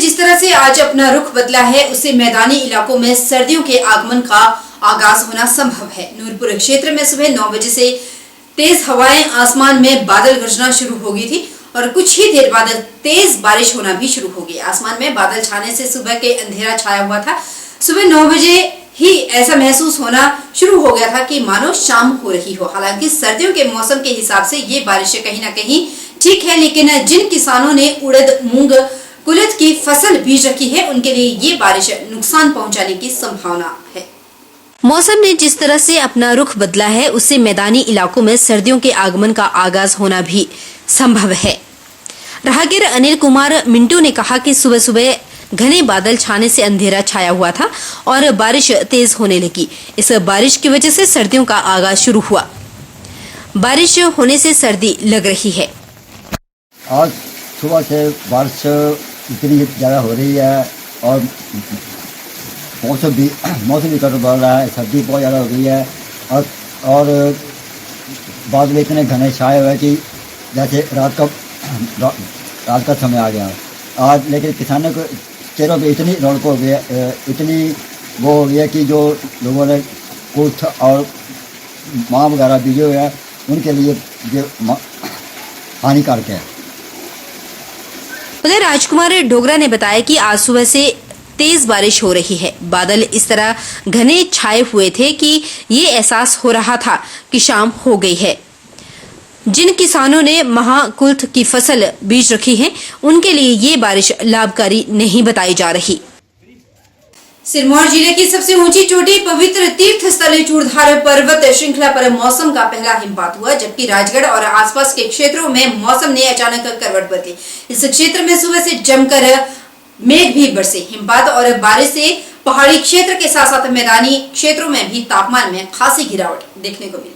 जिस तरह से आज अपना रुख बदला है, उससे मैदानी इलाकों में सर्दियों के आगमन का आगाज होना संभव है। नूरपुर क्षेत्र में सुबह 9 बजे से तेज हवाएं, आसमान में बादल गरजना शुरू हो गई थी और कुछ ही देर बाद तेज बारिश होना भी शुरू हो गई। आसमान में बादल छाने से सुबह के अंधेरा छाया हुआ था। सुबह 9 बजे ही ऐसा महसूस होना शुरू हो गया था कि मानो शाम हो रही हो। हालांकि सर्दियों के मौसम के हिसाब से ये बारिश कहीं ना कहीं ठीक है, लेकिन जिन किसानों ने उड़द, मूंग, कुल्थ की फसल बीज रखी है, उनके लिए ये बारिश नुकसान पहुंचाने की संभावना है। मौसम ने जिस तरह से अपना रुख बदला है, उससे मैदानी इलाकों में सर्दियों के आगमन का आगाज होना भी संभव है। राहगीर अनिल कुमार मिंटू ने कहा कि सुबह सुबह घने बादल छाने से अंधेरा छाया हुआ था और बारिश तेज होने लगी। इस बारिश की वजह से सर्दियों का आगाज शुरू हुआ। बारिश होने से सर्दी लग रही है। आज सुबह से बारिश इतनी ज़्यादा हो रही है और मौसम भी कड़क बढ़ रहा है। सर्दी बहुत ज़्यादा हो गई है और बादल इतने घने छाए हुए कि जैसे रात का समय आ गया आज। लेकिन किसानों को चेहरों पे इतनी रौनक हो गई है, इतनी वो हो गई है कि जो लोगों ने कुल्थ और माँ वगैरह बीजे हुए हैं, उनके लिए ये हानिकारक है। उधर राजकुमार डोगरा ने बताया कि आज सुबह से तेज बारिश हो रही है। बादल इस तरह घने छाए हुए थे कि ये एहसास हो रहा था कि शाम हो गई है। जिन किसानों ने महाकुल्थ की फसल बीज रखी है, उनके लिए ये बारिश लाभकारी नहीं बताई जा रही। सिरमौर जिले की सबसे ऊंची चोटी पवित्र तीर्थ स्थल चूड़धार पर्वत श्रृंखला पर मौसम का पहला हिमपात हुआ, जबकि राजगढ़ और आसपास के क्षेत्रों में मौसम ने अचानक करवट बदली। इस क्षेत्र में सुबह से जमकर मेघ भी बरसे। हिमपात और बारिश से पहाड़ी क्षेत्र के साथ साथ मैदानी क्षेत्रों में भी तापमान में खासी गिरावट देखने को मिली।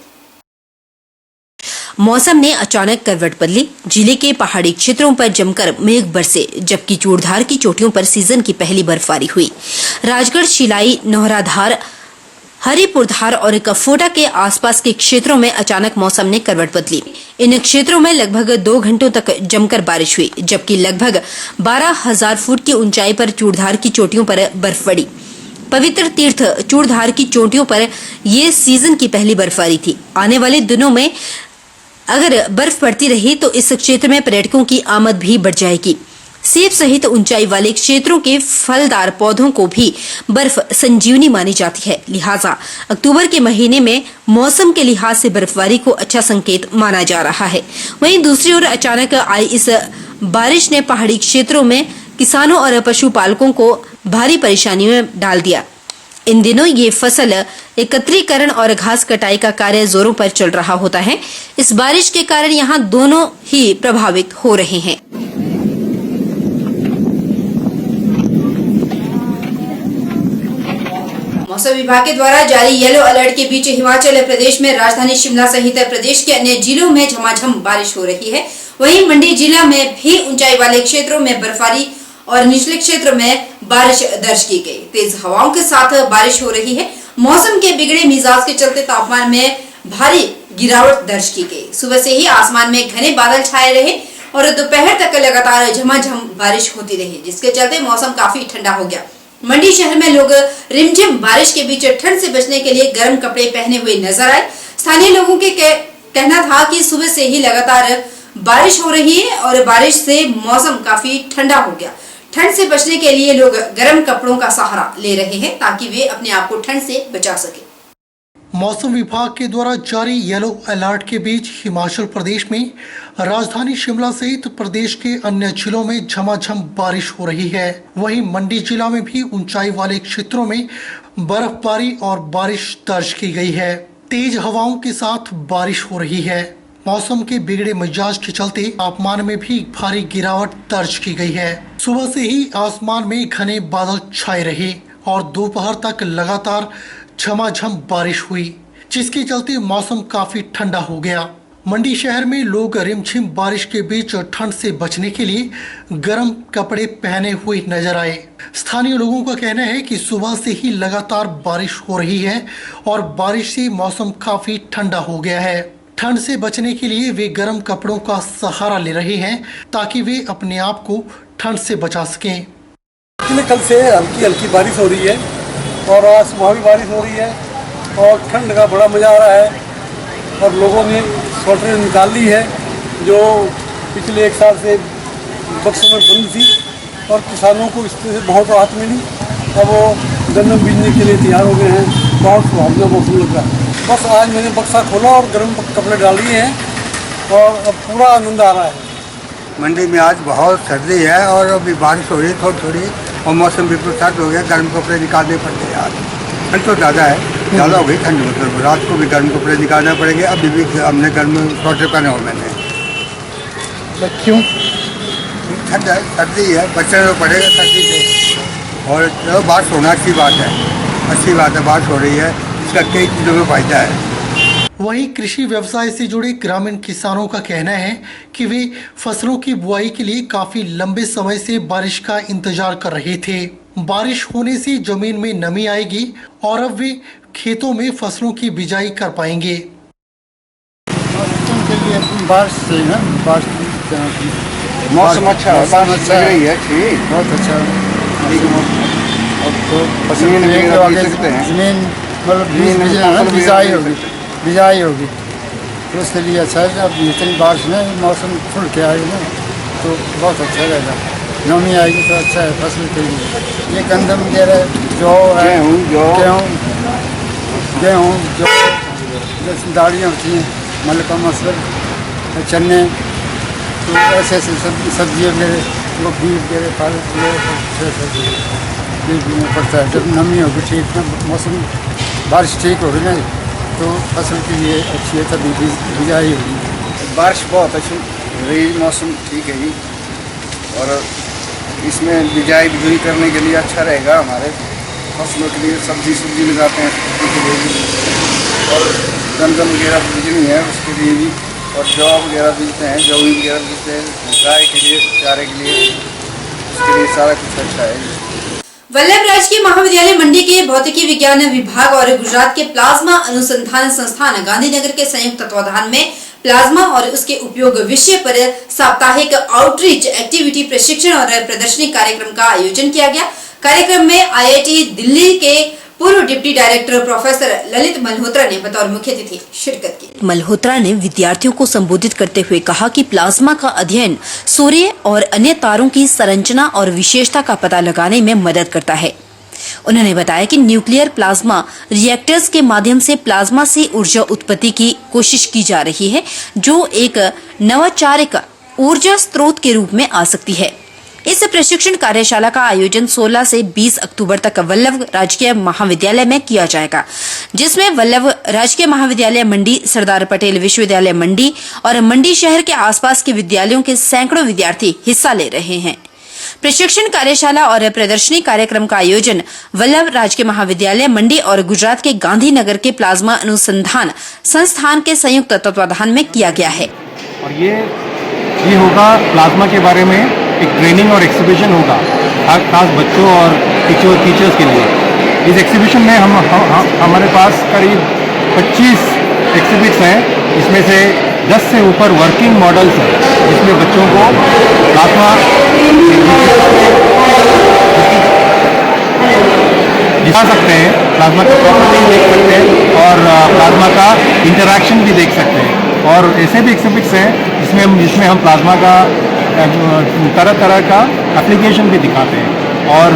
मौसम ने अचानक करवट बदली। जिले के पहाड़ी क्षेत्रों पर जमकर मेघ बरसे, जबकि चूड़धार की चोटियों पर सीजन की पहली बर्फबारी हुई। राजगढ़, शिलाई, नौहराधार, हरिपुरधार और कफोटा के आसपास के क्षेत्रों में अचानक मौसम ने करवट बदली। इन क्षेत्रों में लगभग 2 घंटों तक जमकर बारिश हुई, जबकि लगभग 12,000 फुट की ऊंचाई पर चूड़धार की चोटियों पर बर्फ पड़ी। पवित्र तीर्थ चूड़धार की चोटियों पर ये सीजन की पहली बर्फबारी थी। आने वाले दिनों में अगर बर्फ पड़ती रही तो इस क्षेत्र में पर्यटकों की आमद भी बढ़ जाएगी। सेब सहित ऊंचाई वाले क्षेत्रों के फलदार पौधों को भी बर्फ संजीवनी मानी जाती है। लिहाजा अक्टूबर के महीने में मौसम के लिहाज से बर्फबारी को अच्छा संकेत माना जा रहा है। वहीं दूसरी ओर अचानक आई इस बारिश ने पहाड़ी क्षेत्रों में किसानों और पशुपालकों को भारी परेशानी में डाल दिया। इन दिनों ये फसल एकत्रीकरण और घास कटाई का कार्य जोरों पर चल रहा होता है। इस बारिश के कारण यहाँ दोनों ही प्रभावित हो रहे हैं। मौसम विभाग के द्वारा जारी येलो अलर्ट के बीच हिमाचल प्रदेश में राजधानी शिमला सहित प्रदेश के अन्य जिलों में झमाझम बारिश हो रही है। वहीं मंडी जिला में भी ऊंचाई वाले क्षेत्रों में बर्फबारी और निचले क्षेत्र में बारिश दर्ज की गई। तेज हवाओं के साथ बारिश हो रही है। मौसम के बिगड़े मिजाज के चलते तापमान में भारी गिरावट दर्ज की गई। सुबह से ही आसमान में घने बादल छाए रहे और दोपहर तक लगातार झमाझम बारिश होती रही, जिसके चलते मौसम काफी ठंडा हो गया। मंडी शहर में लोग रिमझिम बारिश के बीच ठंड से बचने के लिए गर्म कपड़े पहने हुए नजर आए। स्थानीय लोगों के कहना था कि सुबह से ही लगातार बारिश हो रही है और बारिश से मौसम काफी ठंडा हो गया। ठंड से बचने के लिए लोग गर्म कपड़ों का सहारा ले रहे हैं ताकि वे अपने आप को ठंड से बचा सके। मौसम विभाग के द्वारा जारी येलो अलर्ट के बीच हिमाचल प्रदेश में राजधानी शिमला सहित प्रदेश के अन्य जिलों में झमाझम बारिश हो रही है। वहीं मंडी जिला में भी ऊंचाई वाले क्षेत्रों में बर्फबारी और बारिश दर्ज की गई है। तेज हवाओं के साथ बारिश हो रही है। मौसम के बिगड़े मिजाज के चलते तापमान में भी भारी गिरावट दर्ज की गई है। सुबह से ही आसमान में घने बादल छाए रहे और दोपहर तक लगातार झमाझम बारिश हुई, जिसके चलते मौसम काफी ठंडा हो गया। मंडी शहर में लोग रिमझिम बारिश के बीच ठंड से बचने के लिए गर्म कपड़े पहने हुए नजर आए। स्थानीय लोगों का कहना है कि सुबह से ही लगातार बारिश हो रही है और बारिश से मौसम काफी ठंडा हो गया है। ठंड से बचने के लिए वे गर्म कपड़ों का सहारा ले रहे हैं ताकि वे अपने आप को ठंड से बचा सकें। पिछले कल से हल्की हल्की बारिश हो रही है और आज सुबह भी बारिश हो रही है और ठंड का बड़ा मज़ा आ रहा है और लोगों ने स्वेटर निकाल ली है जो पिछले एक साल से बक्सों में बंद थी और किसानों को इससे बहुत राहत मिली। अब वो गन्नम बीजने के लिए तैयार हो गए हैं। बहुत सुहावना मौसम लग रहा है। बस आज मैंने बक्सा खोला और गर्म कपड़े डाल लिए हैं और अब पूरा आनंद आ रहा है। मंडी में आज बहुत सर्दी है और अभी बारिश हो रही है थोड़ी थोड़ी और मौसम भी प्रसाद हो गया। गर्म कपड़े निकालने पड़ते हैं आज। ठंड तो ज़्यादा है, ज़्यादा हो गई ठंड। मतलब रात को भी गर्म कपड़े निकालने पड़ेंगे। अभी भी हमने गर्म स्वेटर पहने हो मैंने। क्यों? ठंड है, सर्दी है, बचना तो पड़ेगा सर्दी से। और बारिश होना अच्छी बात है, अच्छी बात है। बारिश हो रही है, इसका कई चीज़ों में फायदा है। वहीं कृषि व्यवसाय से जुड़े ग्रामीण किसानों का कहना है कि वे फसलों की बुआई के लिए काफी लंबे समय से बारिश का इंतजार कर रहे थे। बारिश होने से जमीन में नमी आएगी और अब वे खेतों में फसलों की बिजाई कर पाएंगे। के लिए बारिश से ना मौसम अच्छा है, बारिश अच्छा लग रही है, ठीक बहुत अच्छा अब तो जमीन मतलब बिजाई होगी तो उसके लिए अच्छा है। अब इतनी बारिश में मौसम खुल के आएगी ना तो बहुत अच्छा रहेगा। नमी आएगी तो अच्छा है फसल के लिए। ये गंदम वगैरह जौ है, गेहूँ जो जैसे दालियाँ होती हैं, मलका मसूर, चने, तो ऐसे ऐसे सब्जी वगैरह, गोभी वगैरह, पालक बीजना पड़ता है। जब नमी होगी ठीक ना, मौसम बारिश ठीक होगी ना तो फसल के लिए अच्छी है, तभी बिजाई होगी। बारिश बहुत अच्छी रही, मौसम ठीक है जी। और इसमें बिजाई भी करने के लिए अच्छा रहेगा हमारे फसलों के लिए। सब्जी लगाते हैं के लिए भी, और गंदम वगैरह बीजनी है उसके लिए भी, और जौ वगैरह बीजते हैं, जौ वगैरह बीजते हैं गाय के लिए, चारे के लिए, उसके लिए सारा कुछ अच्छा है। वल्लभ राजकीय महाविद्यालय मंडी के भौतिकी विज्ञान विभाग और गुजरात के प्लाज्मा अनुसंधान संस्थान गांधीनगर के संयुक्त तत्वाधान में प्लाज्मा और उसके उपयोग विषय पर साप्ताहिक आउटरीच एक्टिविटी प्रशिक्षण और प्रदर्शनी कार्यक्रम का आयोजन किया गया। कार्यक्रम में IIT दिल्ली के पूर्व deputy director professor Lalit Malhotra ने बतौर मुख्य अतिथि शिरकत की। मल्होत्रा ने विद्यार्थियों को संबोधित करते हुए कहा कि प्लाज्मा का अध्ययन सूर्य और अन्य तारों की संरचना और विशेषता का पता लगाने में मदद करता है। उन्होंने बताया कि न्यूक्लियर प्लाज्मा रिएक्टर्स के माध्यम से प्लाज्मा से ऊर्जा उत्पत्ति की कोशिश की जा रही है, जो एक नवाचारिक ऊर्जा स्रोत के रूप में आ सकती है। इस प्रशिक्षण कार्यशाला का आयोजन 16 से 20 अक्टूबर तक वल्लभ राजकीय महाविद्यालय में किया जाएगा, जिसमें वल्लभ राजकीय महाविद्यालय मंडी, सरदार पटेल विश्वविद्यालय मंडी और मंडी शहर के आसपास के विद्यालयों के सैकड़ों विद्यार्थी हिस्सा ले रहे हैं। प्रशिक्षण कार्यशाला और प्रदर्शनी कार्यक्रम का आयोजन वल्लभ राजकीय महाविद्यालय मंडी और गुजरात के गांधीनगर के प्लाज्मा अनुसंधान संस्थान के संयुक्त तत्वाधान में किया गया है। और ये होगा प्लाज्मा के बारे में एक ट्रेनिंग और एक्सिबिशन होगा, खास बच्चों और टीचर्स के लिए। इस एक्सिबिशन में हमारे पास करीब 25 एक्सिबिट्स हैं, इसमें से 10 से ऊपर वर्किंग मॉडल्स हैं, जिसमें बच्चों को प्लाज्मा दिखा सकते हैं, प्लाज्मा का प्रॉपर्टी देख सकते हैं और प्लाज्मा का इंटरैक्शन भी देख सकते हैं। और ऐसे भी एक्सिबिट्स हैं जिसमें हम प्लाज्मा का तरह तरह का एप्लीकेशन भी दिखाते हैं। और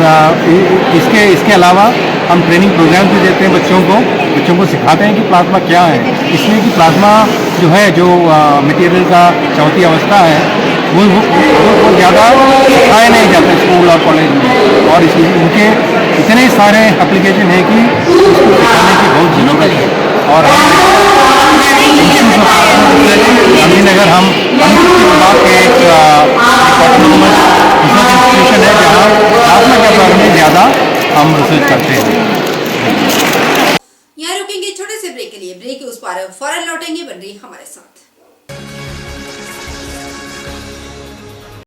इसके अलावा हम ट्रेनिंग प्रोग्राम भी देते हैं बच्चों को सिखाते हैं कि प्लाज्मा क्या है। इसलिए कि प्लाज्मा जो है, जो मटेरियल का चौथी अवस्था है, वो ज़्यादा सिखाया नहीं जाता स्कूल और कॉलेज में, और इसलिए उनके इतने सारे एप्लीकेशन है कि उसको सिखाने की बहुत ज़रूरत है। और गांधीनगर हम विभाग के एक ऑटोनोमस रिसर्च इंस्टीट्यूशन है, जहाँ प्लाज्मा के बारे में ज़्यादा हम रिसर्च करते हैं। यहाँ रुकेंगे छोटे से ब्रेक के लिए। ब्रेक के उस पार फौरन लौटेंगे। बन रही हमारे साथ।